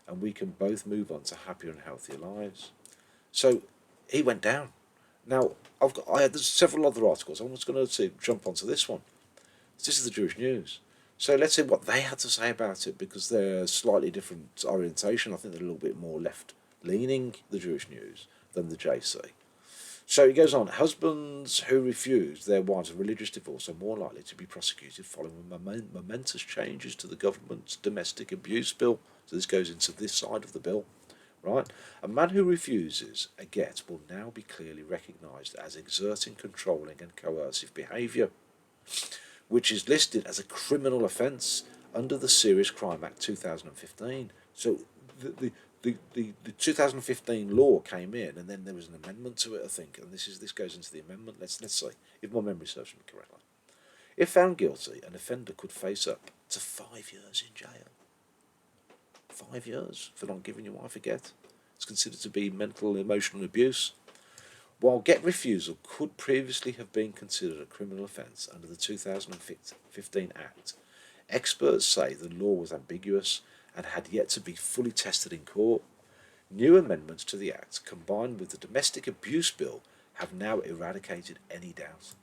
and we can both move on to happier and healthier lives. So he went down. Now, I had there's several other articles. I'm just going to jump onto this one. This is the Jewish News. So let's see what they had to say about it, because they're slightly different orientation. I think they're a little bit more left leaning, the Jewish News, than the JC. So he goes on. Husbands who refuse their wives' religious divorce are more likely to be prosecuted following momentous changes to the government's domestic abuse bill. So this goes into this side of the bill, right? A man who refuses a get will now be clearly recognised as exerting controlling and coercive behaviour, which is listed as a criminal offence under the Serious Crime Act 2015. So the 2015 law came in, and then there was an amendment to it, I think, and this goes into the amendment. Let's see if my memory serves me correctly. If found guilty, an offender could face up to 5 years in jail. 5 years for not giving your wife a get. It's considered to be mental and emotional abuse. While get refusal could previously have been considered a criminal offence under the 2015 Act, experts say the law was ambiguous and had yet to be fully tested in court. New amendments to the Act, combined with the Domestic Abuse Bill, have now eradicated any doubt.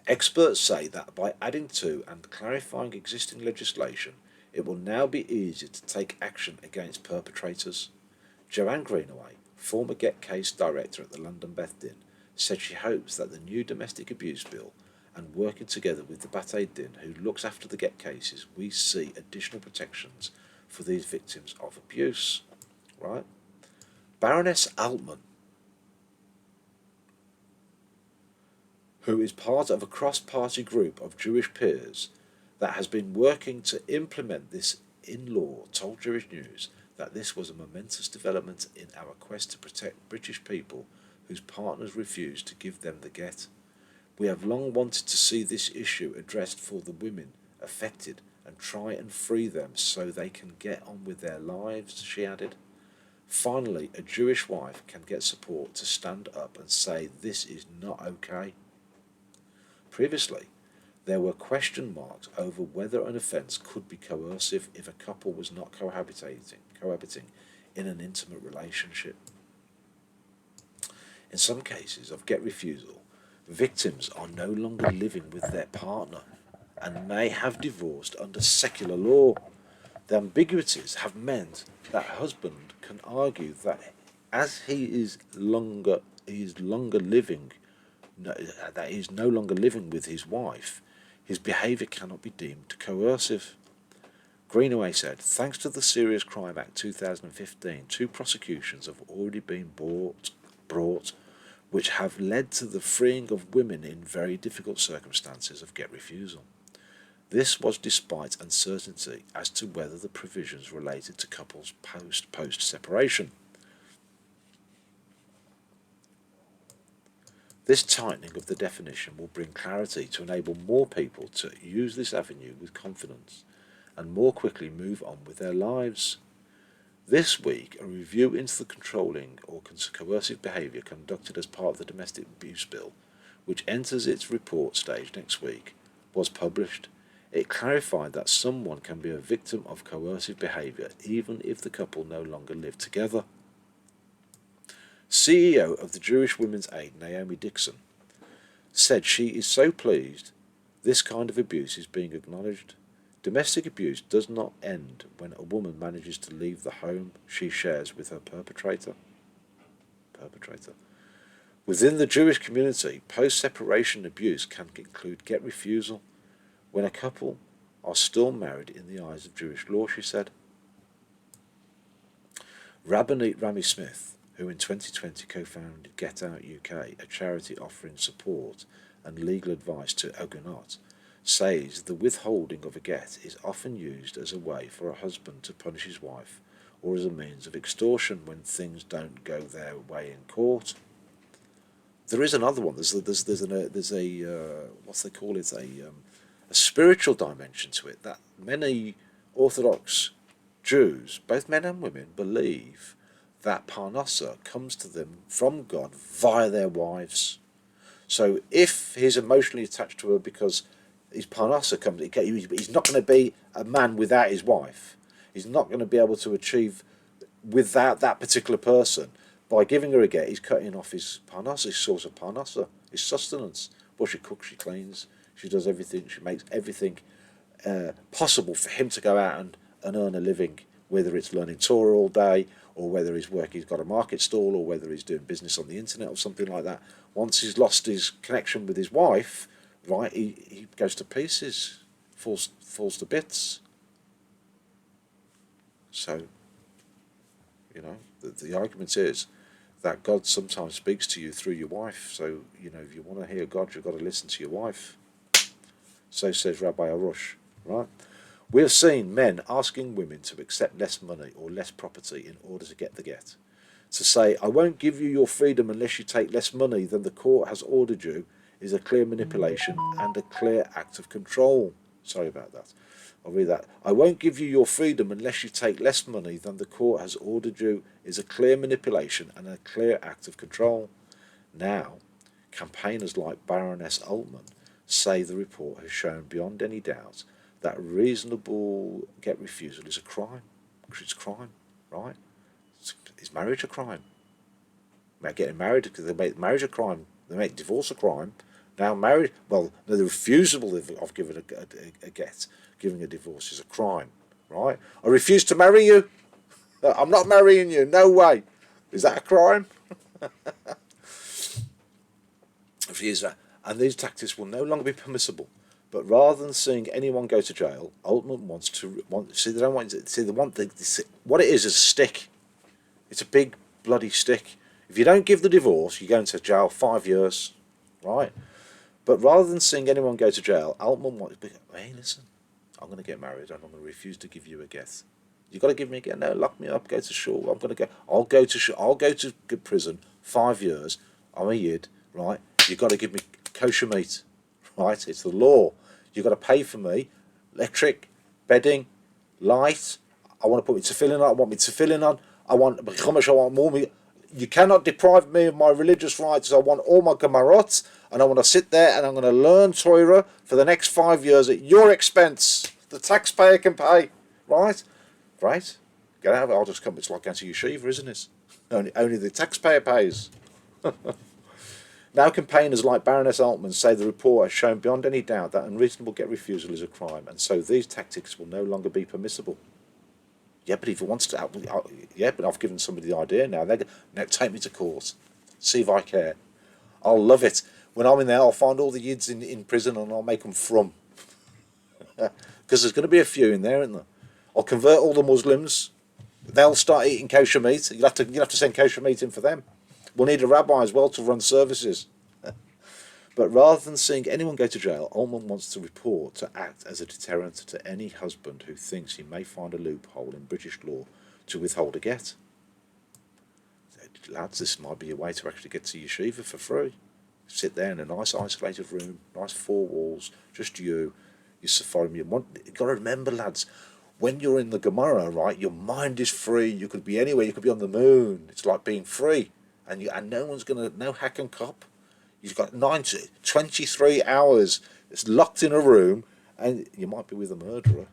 Experts say that by adding to and clarifying existing legislation, it will now be easier to take action against perpetrators. Joanne Greenaway, former Get Case director at the London Beth Din, said she hopes that the new domestic abuse bill, and working together with the Bate Din, who looks after the Get cases, we see additional protections for these victims of abuse. Right? Baroness Altman, who is part of a cross-party group of Jewish peers that has been working to implement this in law, told Jewish News that this was a momentous development in our quest to protect British people whose partners refuse to give them the get. We have long wanted to see this issue addressed for the women affected and try and free them so they can get on with their lives, she added. Finally, a Jewish wife can get support to stand up and say this is not okay. Previously, there were question marks over whether an offence could be coercive if a couple was not cohabiting in an intimate relationship. In some cases of get refusal, victims are no longer living with their partner and may have divorced under secular law. The ambiguities have meant that husband can argue that as he is longer living that he is no longer living with his wife, his behaviour cannot be deemed coercive. Greenaway said, thanks to the Serious Crime Act 2015, two prosecutions have already been brought which have led to the freeing of women in very difficult circumstances of get refusal. This was despite uncertainty as to whether the provisions related to couples post separation. This tightening of the definition will bring clarity to enable more people to use this avenue with confidence and more quickly move on with their lives. This week, a review into the controlling or coercive behaviour conducted as part of the Domestic Abuse Bill, which enters its report stage next week, was published. It clarified that someone can be a victim of coercive behaviour even if the couple no longer live together. CEO of the Jewish Women's Aid, Naomi Dixon, said she is so pleased this kind of abuse is being acknowledged. Domestic abuse does not end when a woman manages to leave the home she shares with her perpetrator. Within the Jewish community, post-separation abuse can include get refusal when a couple are still married in the eyes of Jewish law, she said. Rabbanit Rami Smith, who in 2020 co-founded Get Out UK, a charity offering support and legal advice to Ogonot, says the withholding of a get is often used as a way for a husband to punish his wife or as a means of extortion when things don't go their way in court. There is another one. There's a what's they call it, a spiritual dimension to it that many Orthodox Jews, both men and women, believe that parnasa comes to them from God via their wives. So if he's emotionally attached to her because his parnasa comes, he's not going to be a man without his wife. he's not going to be able to achieve without that particular person. By giving her a get, he's cutting off his parnasa, his source of parnasa, his sustenance. Well, she cooks, she cleans, she does everything, she makes everything possible for him to go out and earn a living, whether it's learning Torah all day, or whether he's got a market stall, or whether he's doing business on the internet or something like that. Once he's lost his connection with his wife, right, he goes to pieces, falls to bits. So, the argument is that God sometimes speaks to you through your wife. So, if you want to hear God, you've got to listen to your wife. So says Rabbi Arush, right? We have seen men asking women to accept less money or less property in order to get the get. To say, I won't give you your freedom unless you take less money than the court has ordered you, is a clear manipulation and a clear act of control. Sorry about that. I'll read that. I won't give you your freedom unless you take less money than the court has ordered you, is a clear manipulation and a clear act of control. Now, campaigners like Baroness Altman say the report has shown beyond any doubt that reasonable get refusal is a crime. Because it's a crime, right? Is marriage a crime? Getting married, because they make marriage a crime. They make divorce a crime. Now marriage, well, the refusal of giving a get, giving a divorce is a crime, right? I refuse to marry you. I'm not marrying you. No way. Is that a crime? Refuse that. And these tactics will no longer be permissible. But rather than seeing anyone go to jail, Altman wants to they don't want what it is a stick. It's a big bloody stick. If you don't give the divorce, you go into jail 5 years, right? But rather than seeing anyone go to jail, Altman wants to be, hey, listen, I'm going to get married and I'm going to refuse to give you a get. You've got to give me a get. No, lock me up, go to shul. I'll go to prison 5 years. I'm a yid, right? You've got to give me kosher meat, right? It's the law. You've got to pay for me, electric, bedding, light. I want to put my tefillin on. I want my tefillin on. I want chumash. I want more. You cannot deprive me of my religious rights. I want all my gemarot, and I want to sit there and I'm going to learn Torah for the next 5 years at your expense. The taxpayer can pay, right? Great. Get out of it. I'll just come. It's like going to yeshiva, isn't it? Only the taxpayer pays. Now campaigners like Baroness Altman say the report has shown beyond any doubt that unreasonable get refusal is a crime, and so these tactics will no longer be permissible. Yeah, but if it wants to, yeah, but I've given somebody the idea now. Now take me to court. See if I care. I'll love it. When I'm in there, I'll find all the yids in prison and I'll make them from. Because there's going to be a few in there, isn't there? I'll convert all the Muslims. They'll start eating kosher meat. You'll have to send kosher meat in for them. We'll need a rabbi as well to run services. But rather than seeing anyone go to jail, Altman wants the report to act as a deterrent to any husband who thinks he may find a loophole in British law to withhold a get. Lads, this might be a way to actually get to yeshiva for free. Sit there in a nice isolated room, nice 4 walls, just you, your Sephorim. You've got to remember, lads, when you're in the Gemara, right, your mind is free. You could be anywhere. You could be on the moon. It's like being free. And no one's going to, no hack and cop. You've got 23 hours. It's locked in a room, and you might be with a murderer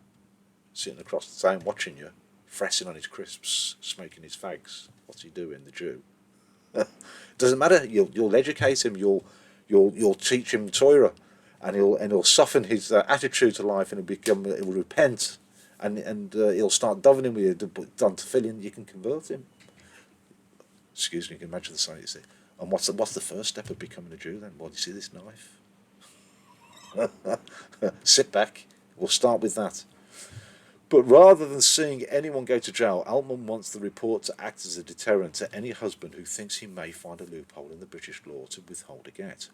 sitting across the town watching you, fressing on his crisps, smoking his fags. What's he doing, the Jew? Doesn't matter. You'll educate him. You'll teach him Torah, and he'll soften his attitude to life, and he'll repent, and he'll start davening with you. Done to fill in, you can convert him. Excuse me, you can imagine the sight you see. And what's the first step of becoming a Jew then? Well, you see this knife? Sit back. We'll start with that. But rather than seeing anyone go to jail, Altman wants the report to act as a deterrent to any husband who thinks he may find a loophole in the British law to withhold a get.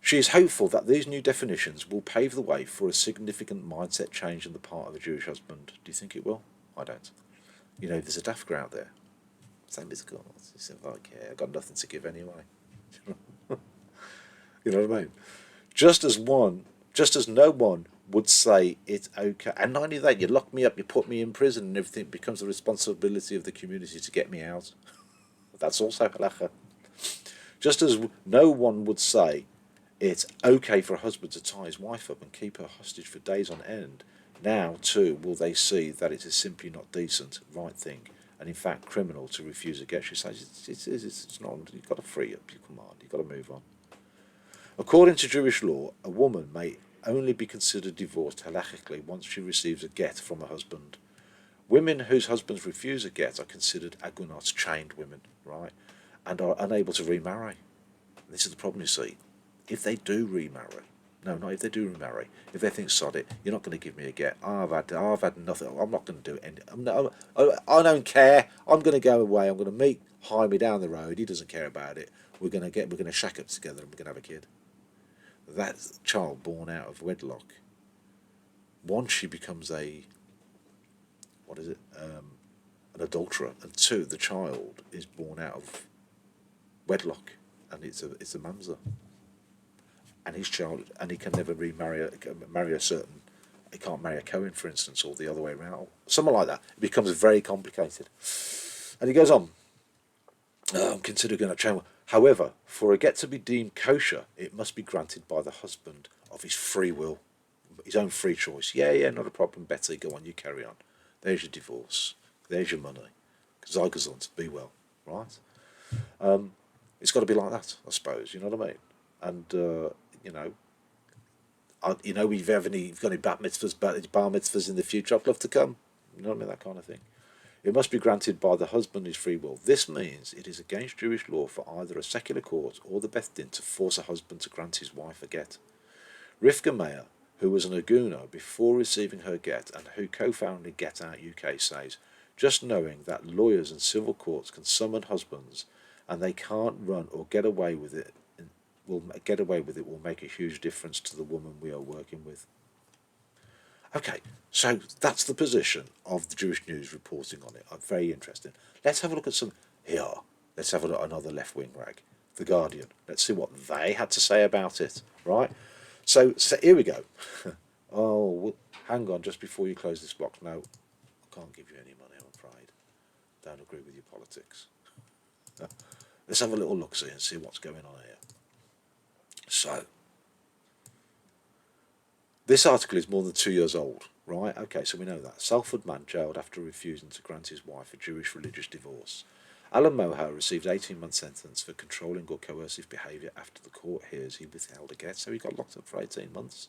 She is hopeful that these new definitions will pave the way for a significant mindset change on the part of a Jewish husband. Do you think it will? I don't. There's a dafka out there. Same as God. He said, okay, I've got nothing to give anyway. You know what I mean? Just as no one would say it's okay. And not only that, you lock me up, you put me in prison, and everything becomes the responsibility of the community to get me out. That's also halacha. Just as no one would say it's okay for a husband to tie his wife up and keep her hostage for days on end, Now, too, will they see that it is simply not decent, right thing, and in fact criminal to refuse a get? She says it's not. You've got to free up your command. You've got to move on. According to Jewish law, a woman may only be considered divorced halachically once she receives a get from a husband. Women whose husbands refuse a get are considered agunot, chained women, right, and are unable to remarry. This is the problem, you see. If they do remarry, no, not if they do remarry. If they think, sod it, you're not going to give me a get. I've had nothing. I'm not going to do it. I don't care. I'm going to go away. I'm going to meet Jaime down the road. He doesn't care about it. We're going to shack up together and we're going to have a kid. That child born out of wedlock. One, she becomes what is it? An adulterer, and two, the child is born out of wedlock, and it's a mamzer. And his child, and he can never marry a certain. He can't marry a Cohen, for instance, or the other way around, something like that. It becomes very complicated. And he goes on. I'm considering a change. However, for a get to be deemed kosher, it must be granted by the husband of his free will, his own free choice. Yeah, not a problem, Betty. Go on, you carry on. There's your divorce. There's your money. Zygazont, be well, right? It's got to be like that, I suppose. You know what I mean? And you know, if you've got any bar mitzvahs in the future, I'd love to come. You know what I mean? That kind of thing. It must be granted by the husband his free will. This means it is against Jewish law for either a secular court or the Beth Din to force a husband to grant his wife a get. Rivka Meyer, who was an aguna before receiving her get and who co-founded Get Out UK, says, just knowing that lawyers and civil courts can summon husbands and they can't run or get away with it will make a huge difference to the woman we are working with. Okay, so that's the position of the Jewish News reporting on it. Very interesting. Let's have a look at some here. Let's have a look at another left-wing rag, The Guardian. Let's see what they had to say about it, right? So here we go. Oh, well, hang on, just before you close this box. No, I can't give you any money, I'm afraid. Don't agree with your politics. Let's have a little look-see and see what's going on here. So, this article is more than 2 years old, right? Okay, so we know that. Salford man jailed after refusing to grant his wife a Jewish religious divorce. Alan Moher received 18-month sentence for controlling or coercive behaviour after the court hears he withheld a get, so he got locked up for 18 months.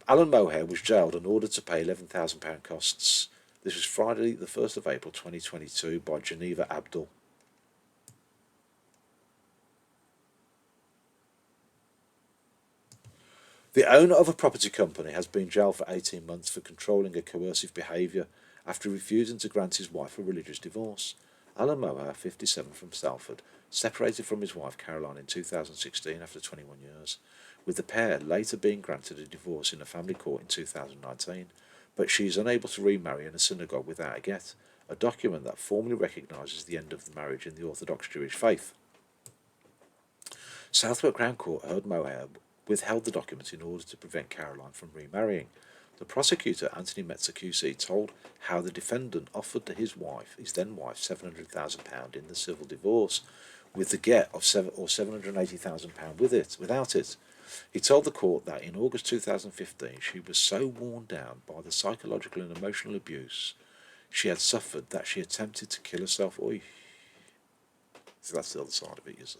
Alan Moher was jailed and ordered to pay £11,000 costs. This was Friday, the 1st of April 2022, by Geneva Abdul. The owner of a property company has been jailed for 18 months for controlling a coercive behaviour after refusing to grant his wife a religious divorce. Alan Moher, 57, from Salford, separated from his wife Caroline in 2016 after 21 years, with the pair later being granted a divorce in a family court in 2019, but she is unable to remarry in a synagogue without a get, a document that formally recognises the end of the marriage in the Orthodox Jewish faith. Southwark Crown Court heard Moher withheld the document in order to prevent Caroline from remarrying. The prosecutor, Anthony Metzer QC, told how the defendant offered to his then wife, £700,000 in the civil divorce, with the get of £780,000 without it. He told the court that in August 2015 she was so worn down by the psychological and emotional abuse she had suffered that she attempted to kill herself. Oy. So that's the other side of it, you see.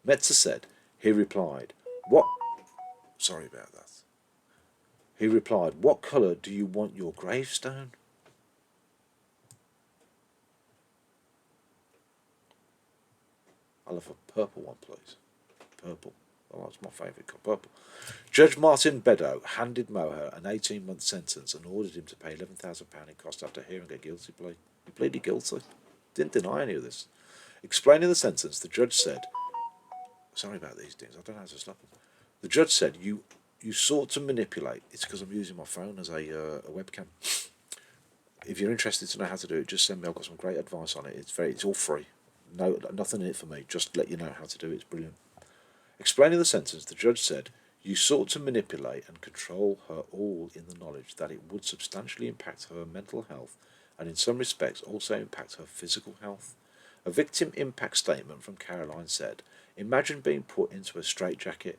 Metzer said, he replied, what? Sorry about that. He replied, what colour do you want your gravestone? I'll have a purple one, please. Purple. Oh, that's my favourite colour, purple. Judge Martin Beddoe handed Moher an 18-month sentence and ordered him to pay £11,000 in costs after hearing a guilty plea. He pleaded guilty. Didn't deny any of this. Explaining the sentence, the judge said, sorry about these things, I don't know how to stop them. The judge said, you sought to manipulate. It's because I'm using my phone as a webcam. If you're interested to know how to do it, just send me. I've got some great advice on it. It's all free. No, nothing in it for me. Just let you know how to do it. It's brilliant. Explaining the sentence, the judge said, you sought to manipulate and control her all in the knowledge that it would substantially impact her mental health and in some respects also impact her physical health. A victim impact statement from Caroline said, imagine being put into a straitjacket,